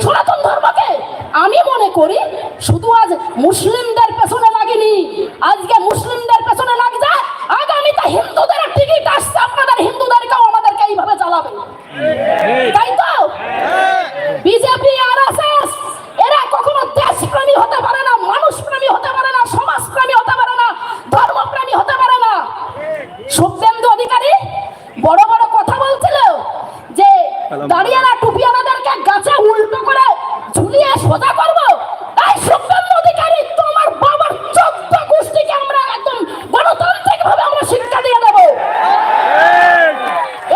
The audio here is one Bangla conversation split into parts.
সনাতন ধর্মকে আমি মনে করি শুধু আজ মুসলিমদের পেছনে লাগেনি, আজকে মুসলিমদের পেছনে লাগছে, আগামীতে হিন্দুদের টিকিট আসছে, আপনাদের হিন্দুদেরকেও আমাদেরকে এইভাবে চালাবে, তাই তো? বিজেপি আরএসএস এরা কখনো দেশপ্রেমী হতে পারে না, মানুষপ্রেমী হতে পারে না, সমাজপ্রেমী হতে পারে না, ধর্মপ্রেমী হতে পারে না। শুভেন্দু অধিকারী বড় বড় কথা বলছিল যে দাঁড়িয়ালা টুপিয়ালাদেরকে গাছে উল্টো করে ঝুলিয়ে সোজা করবো। তাই শুভেন্দু অধিকারী তোমার বাবার 14 গোষ্ঠীকে আমরা একদম গণতান্ত্রিক ভাবে আমরা শিক্ষা দিয়ে দেবো।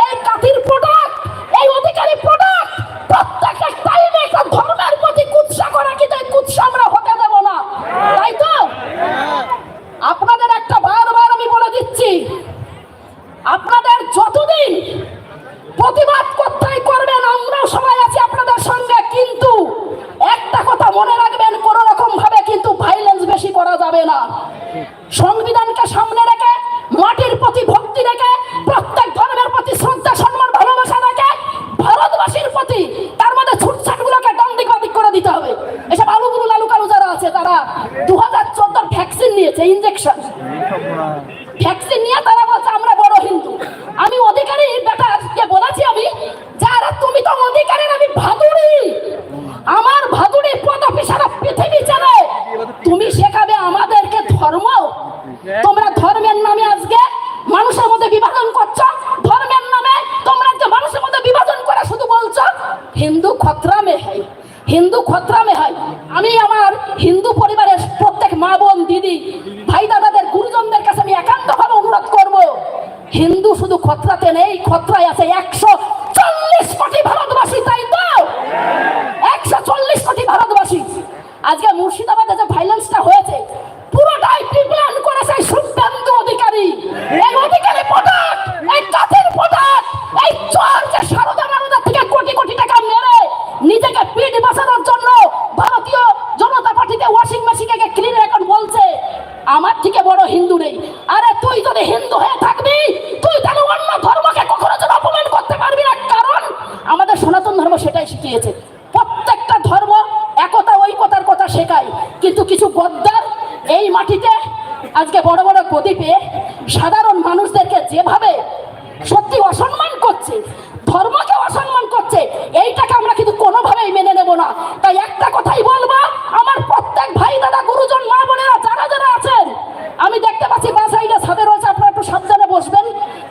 এই কাঠির প্রোডাক্ট, এই অধিকারী প্রোডাক্ট প্রত্যেকটা টাইমে একটা ধর্মের প্রতি কুৎসা করে, কিন্তু এই কুৎসা আমরা হতে দেব না, তাই তো? আপনাদের একটা বারবার আমি বলে দিচ্ছি, আপনাদের যতদিন প্রতিবাদ করতেই করবেন, আমরাও সবাই আছি আপনাদের সঙ্গে, কিন্তু একটা কথা মনে রাখবেন, কোন রকম ভাবে কিন্তু ভাইলেন্স বেশি করা যাবে না। সংবিধানকে সামনে রেখে, মাটির প্রতি ভক্তি রেখে, প্রত্যেক ধর্মের প্রতি শ্রদ্ধা সম্মান ভালোবাসা রেখে, ভারতবাসীর প্রতি তার মধ্যে ছুটছাটগুলোকে ডান দিক বাদিক করে দিতে হবে। এসব আলুগুলো লালু কালু যারা আছে তারা 2014 ভ্যাকসিন নিয়েছে, ইনজেকশন ভ্যাকসিন নিয়ে তারা বলছে আমরা বড় হিন্দু। আমি অধিকারী বেটাকে বলেছি, আমি যারা তুমি তো অধিকারীর, আমি ভাদুড়ি, আমার ভাদুড়ি পদপি সারা পৃথিবী চলে, তুমি শেখাবে আমাদেরকে ধর্ম? তোমরা ধর্মের নামে আজকে মানুষের মধ্যে বিভাজন করছো, ধর্মের নামে তোমরা যে মানুষের মধ্যে বিভাজন করে শুধু বলছো হিন্দু খতরা মে হয়, হিন্দু খতরা মে হয়। আমি আমার হিন্দু পরিবারের প্রত্যেক মা বোন দিদি ভাই দাদাদের গুরুজনদের কাছে আমি একান্তভাবে অনুরোধ করব, হিন্দু শুধু খতরাতে নেই, খতরায় আছে 140 কোটি ভারতবাসী, তাই তো? 140 কোটি ভারতবাসী। আজকে মুর্শিদাবাদে যে ভাইলেন্সটা হয়েছে পুরোটাই প্রিপ্ল্যান করেছে শুভেন্দু অধিকারী। এই অধিকারী প্রোডাক্ট, এই কাঠের প্রোডাক্ট, এই চোর যে সারদা মারুদার থেকে কোটি কোটি টাকা মেরে নিজেকে পিঠ বাঁচানোর জন্য ভারতীয় জনতা পার্টিতে ওয়াশিং মেশিনকে ক্লিন এখন বলছে আমার থেকে বড় হিন্দু নেই। আরে তুই যদি হিন্দু হয়ে থাকবি, তুই তাহলে অন্য ধর্মকে কখনো যেন অপমান করতে পারবি না, কারণ আমাদের সনাতন ধর্ম সেটাই শিখিয়েছে। প্রত্যেকটা ধর্ম একতা ঐক্যতার কথা শেখায়, কিন্তু কিছু গদ্দার এই মাটিতে আজকে বড় বড় গদি পেয়ে সাধারণ মানুষদেরকে যেভাবে সত্যি অসম্মান করছে, ধর্মকে অসম্মান করছে, এইটাকে আমরা কিন্তু কোনোভাবেই মেনে নেব না। তাই একটা কথাই বলবো, আমার প্রত্যেক ভাই দাদা গুরুজন মা বোনেরা যারা যারা আছেন, আমি দেখতে পাচ্ছি বা সাইডে ছাদে রয়েছে, আপনারা একটু সাবধানে বসবেন,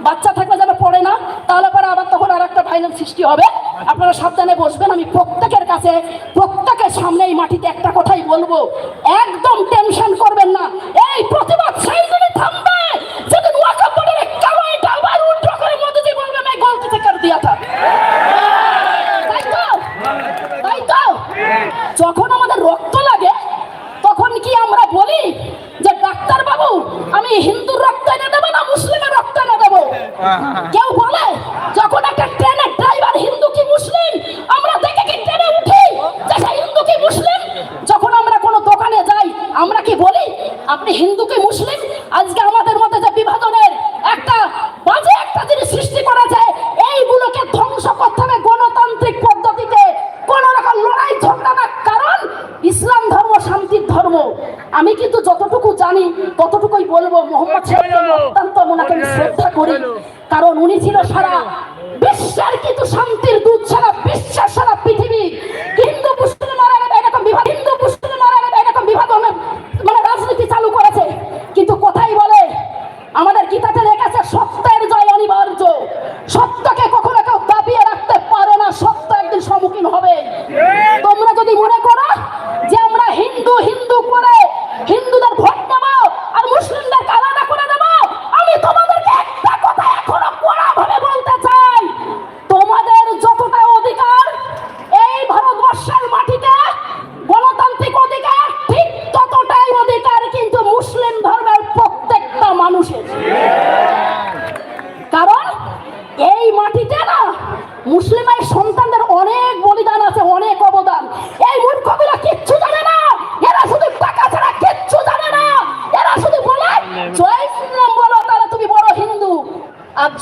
বাচ্চা থাকলে যেন পড়ে না, তাহলে পরে আবার তখন আর একটা ভাইলেন্স সৃষ্টি হবে। আপনারা সাবধানে বসবেন। আমি প্রত্যেকের কাছে, প্রত্যেকের সামনে এই মাটিতে একটা কথাই বলবো, একদম টেনশন করবেন না। এই প্রতিবাদ সেই দিনই থামবে যেদিন ওয়াকফ বোর্ডের কামাইটা আবার উল্টো করে মোদিজি বলবে मैं गलती से कर दिया था, তাই তো? তাই তো? যখন আমাদের রক্ত লাগে তখন কি আমরা বলি যে ডাক্তার বাবু আমি হিন্দুর রক্ত এনে দেবো না মুসলিমের রক্ত এনে দেবো? কেউ বলে? যখন একটা ট্রেনের ড্রাইভার হিন্দু কি মুসলিম আমরা দেখে কি ট্রেনে উঠি যে সে হিন্দু কি মুসলিম? যখন আমরা কোনো দোকানে যাই আমরা কি বলি আপনি হিন্দু কি মুসলিম? আজকে আমাদের মধ্যে যে বিভাজনের একটা বাজে একটা জিনিস সৃষ্টি করা যায়, এইগুলোকে ধ্বংস করতে হবে গণতান্ত্রিক পদ্ধতিতে, কোন রকম লড়াই ঝগড়া না, কারণ ইসলাম ধর্ম শান্তির ধর্ম। আমি কিন্তু যতটুকু জানি ততটুকুই বলবো। মোহাম্মদ সাহেবকে অত্যন্ত ওনাকে আমি শ্রদ্ধা করি, কারণ উনি ছিল সারা বিশ্বের কিন্তু শান্তির দূত, সারা বিশ্বের সারা পৃথিবী। হিন্দু মুসলিম এরকম বিভাজন, হিন্দু মুসলিম এরকম বিভাজন মানে রাজনীতি চালু করেছে, কিন্তু কোথায় বলে আমাদের গীতাতে লেখা সত্যের জয় অনিবার্য, সত্যকে কখনো কেউ দাবিয়ে রাখতে পারে না, সত্য একদিন সম্মুখীন হবে। তোমরা যদি মনে করো যে আমরা হিন্দু হিন্দু করে হিন্দুদের ভোট দেবো আর মুসলিমদেরকে আলাদা করে দেবো, আমি তোমাদেরকে একটা কথা এখনো কড়া ভাবে বলতে চাই, তোমাদের যতটা অধিকার এই ভারতবর্ষের মাটিতে গণতান্ত্রিক অধিকার, ঠিক ততটাই অধিকার কিন্তু মুসলিম ধর্মের প্রত্যেকটা মানুষের। কারণ এই মাটিতে না মুসলিমের সন্তানদের অনেক